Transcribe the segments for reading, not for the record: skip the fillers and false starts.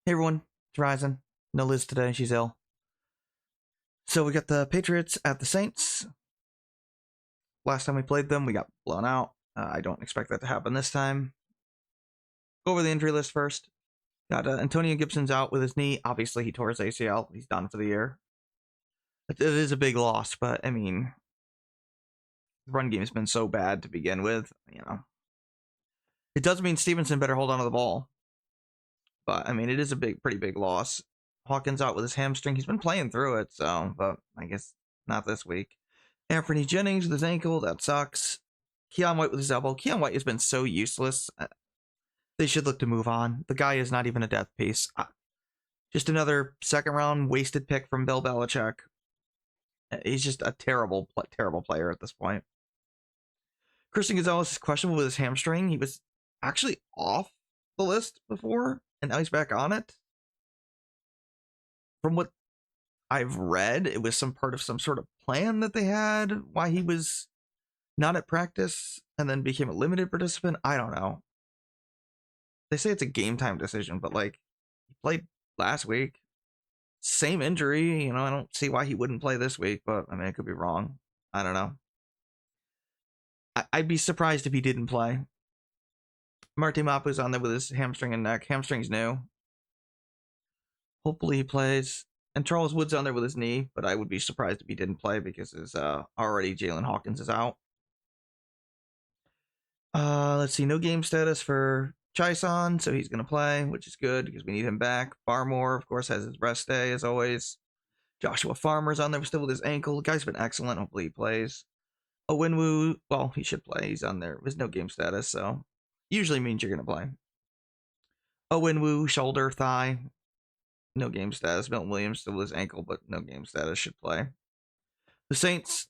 Hey everyone, it's Ryzen. No Liz today, she's ill. So we got the Patriots at the Saints. Last time we played them, we got blown out. I don't expect that to happen this time. Go over the injury list first. Got Antonio Gibson's out with his knee. Obviously, he tore his ACL. He's done for the year. It is a big loss, but I mean, the run game's been so bad to begin with. It does mean Stevenson better hold on to the ball, but I mean, it is a pretty big loss. Hawkins out with his hamstring. He's been playing through it, but I guess not this week. Anthony Jennings with his ankle. That sucks. Keon White with his elbow. Keon White has been so useless. They should look to move on. The guy is not even a death piece. Just another second round wasted pick from Bill Belichick. He's just a terrible player at this point. Christian Gonzalez is questionable with his hamstring. He was actually off the list before, and now he's back on it. From what I've read, it was some part of some sort of plan that they had why he was not at practice and then became a limited participant. I don't know. They say it's a game time decision, but like, he played last week. Same injury, I don't see why he wouldn't play this week, but I mean, it could be wrong. I don't know. I'd be surprised if he didn't play. Marty Mapu's on there with his hamstring and neck. Hamstring's new. Hopefully he plays. And Charles Wood's on there with his knee, but I would be surprised if he didn't play because his already Jalen Hawkins is out. Let's see, no game status for Chison, so he's going to play, which is good because we need him back. Barmore, of course, has his rest day as always. Joshua Farmer's on there still with his ankle. The guy's been excellent. Hopefully he plays. Owinwu, well, he should play. He's on there with no game status, so usually means you're going to play. Owinwu, shoulder, thigh, no game status. Milton Williams still with his ankle, but no game status, should play. The Saints,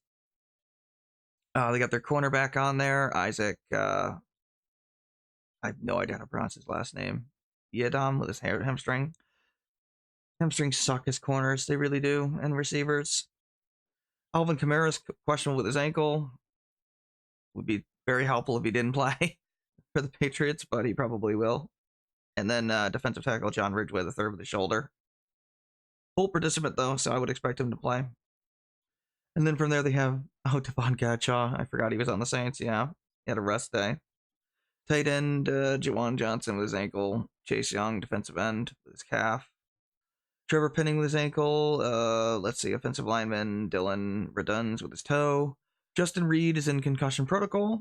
they got their cornerback on there, Isaac. I have no idea how to pronounce his last name. Yedam with his hamstring. Hamstrings suck as corners, they really do, and receivers. Alvin Kamara's questionable with his ankle. Would be very helpful if he didn't play for the Patriots, but he probably will. And then defensive tackle John Ridgeway, the third with the shoulder. Full participant, though, so I would expect him to play. And then from there, they have, Devon Gadshaw. I forgot he was on the Saints. Yeah, he had a rest day. Tight end, Jawan Johnson with his ankle. Chase Young, defensive end, with his calf. Trevor Penning with his ankle. Let's see, offensive lineman Dylan Reduns with his toe. Justin Reed is in concussion protocol,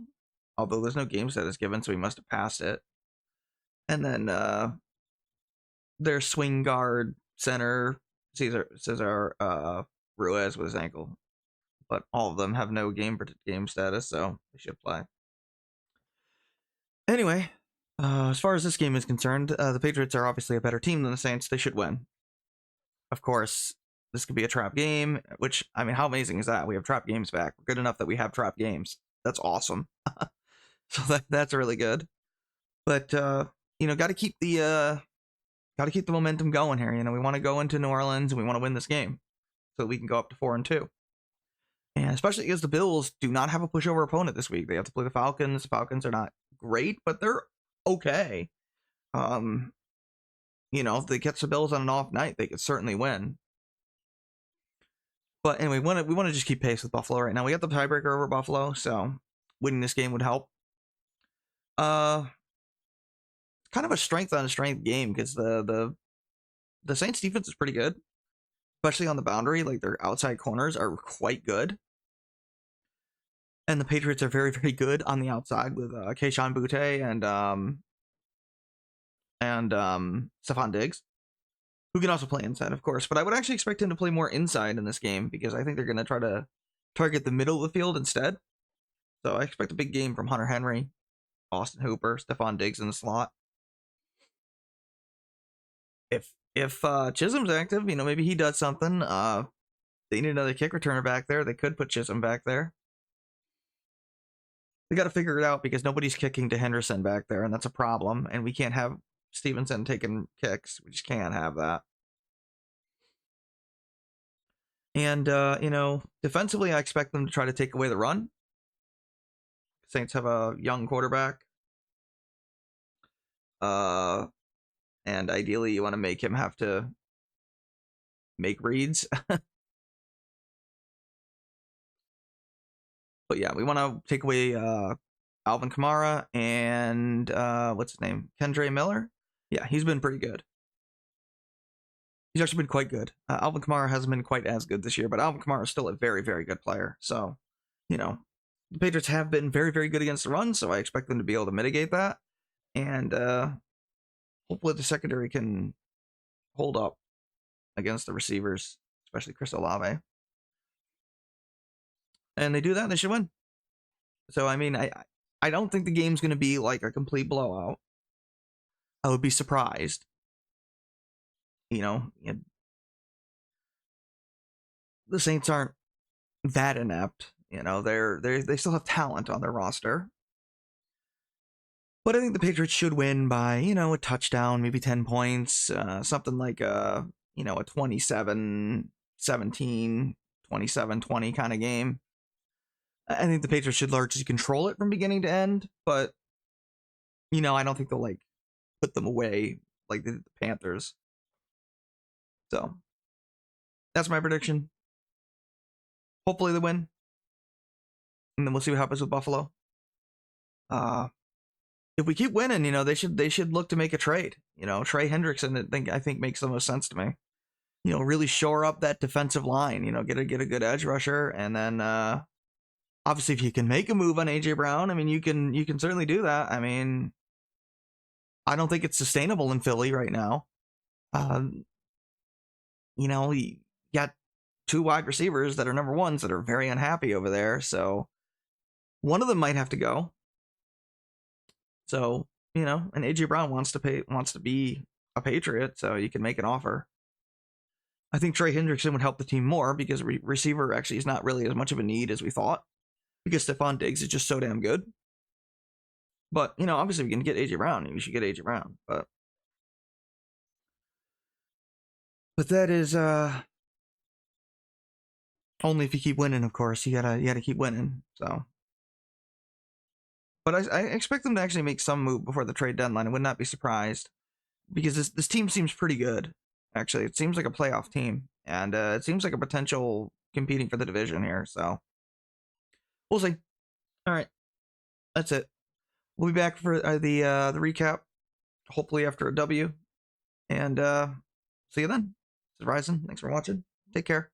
although there's no game status given, so he must have passed it. And then their swing guard center, Cesar Ruiz with his ankle. But all of them have no game status, so they should play. Anyway, as far as this game is concerned, the Patriots are obviously a better team than the Saints. They should win. Of course, this could be a trap game, which, I mean, how amazing is that? We have trap games back. We're good enough that we have trap games. That's awesome. So that's really good. But, got to keep the momentum going here. We want to go into New Orleans and we want to win this game so we can go up to 4-2. And especially because the Bills do not have a pushover opponent this week. They have to play the Falcons. The Falcons are not great, but they're okay. If they catch the Bills on an off night, they could certainly win. But anyway, we want to just keep pace with Buffalo right now. We got the tiebreaker over Buffalo, so winning this game would help. Kind of a strength on strength game because the Saints defense is pretty good, especially on the boundary. Like, their outside corners are quite good. And the Patriots are very, very good on the outside with Keyshawn Butte and Stephon Diggs, who can also play inside, of course. But I would actually expect him to play more inside in this game because I think they're going to try to target the middle of the field instead. So I expect a big game from Hunter Henry, Austin Hooper, Stephon Diggs in the slot. If Chisholm's active, maybe he does something. They need another kick returner back there. They could put Chisholm back there. They got to figure it out because nobody's kicking to Henderson back there, and that's a problem. And we can't have Stevenson taking kicks. We just can't have that. And, defensively, I expect them to try to take away the run. Saints have a young quarterback. and ideally you want to make him have to make reads. But yeah, we want to take away Alvin Kamara and what's his name, Kendre Miller. Yeah, he's been pretty good. He's actually been quite good. Alvin Kamara hasn't been quite as good this year, but Alvin Kamara is still a very, very good player. So, you know, the Patriots have been very, very good against the run, so I expect them to be able to mitigate that. And hopefully the secondary can hold up against the receivers, especially Chris Olave. And they do that, they should win. So, I mean, I don't think the game's going to be like a complete blowout. I would be surprised. You know, the Saints aren't that inept. You know, they still have talent on their roster. But I think the Patriots should win by, a touchdown, maybe 10 points, something like a 27-17, 27-20 kind of game. I think the Patriots should largely control it from beginning to end, but I don't think they'll like put them away like the Panthers. So that's my prediction. Hopefully they win, and then we'll see what happens with Buffalo. If we keep winning, they should look to make a trade. Trey Hendrickson, I think makes the most sense to me. Really shore up that defensive line. Get a good edge rusher, and then obviously if you can make a move on AJ Brown, I mean you can certainly do that. I mean, I don't think it's sustainable in Philly right now. You got two wide receivers that are number ones that are very unhappy over there, so one of them might have to go. So, and AJ Brown wants to be a Patriot, so you can make an offer. I think Trey Hendrickson would help the team more because receiver actually is not really as much of a need as we thought because Stephon Diggs is just so damn good. But, obviously we can get AJ Brown, we should get AJ Brown. But that is only if you keep winning, of course. You gotta keep winning. So, but I expect them to actually make some move before the trade deadline. I would not be surprised because this team seems pretty good. Actually, it seems like a playoff team, and it seems like a potential competing for the division here. So we'll see. All right, that's it. We'll be back for the recap, hopefully after a W, and see you then. This is Ryzen. Thanks for watching. Take care.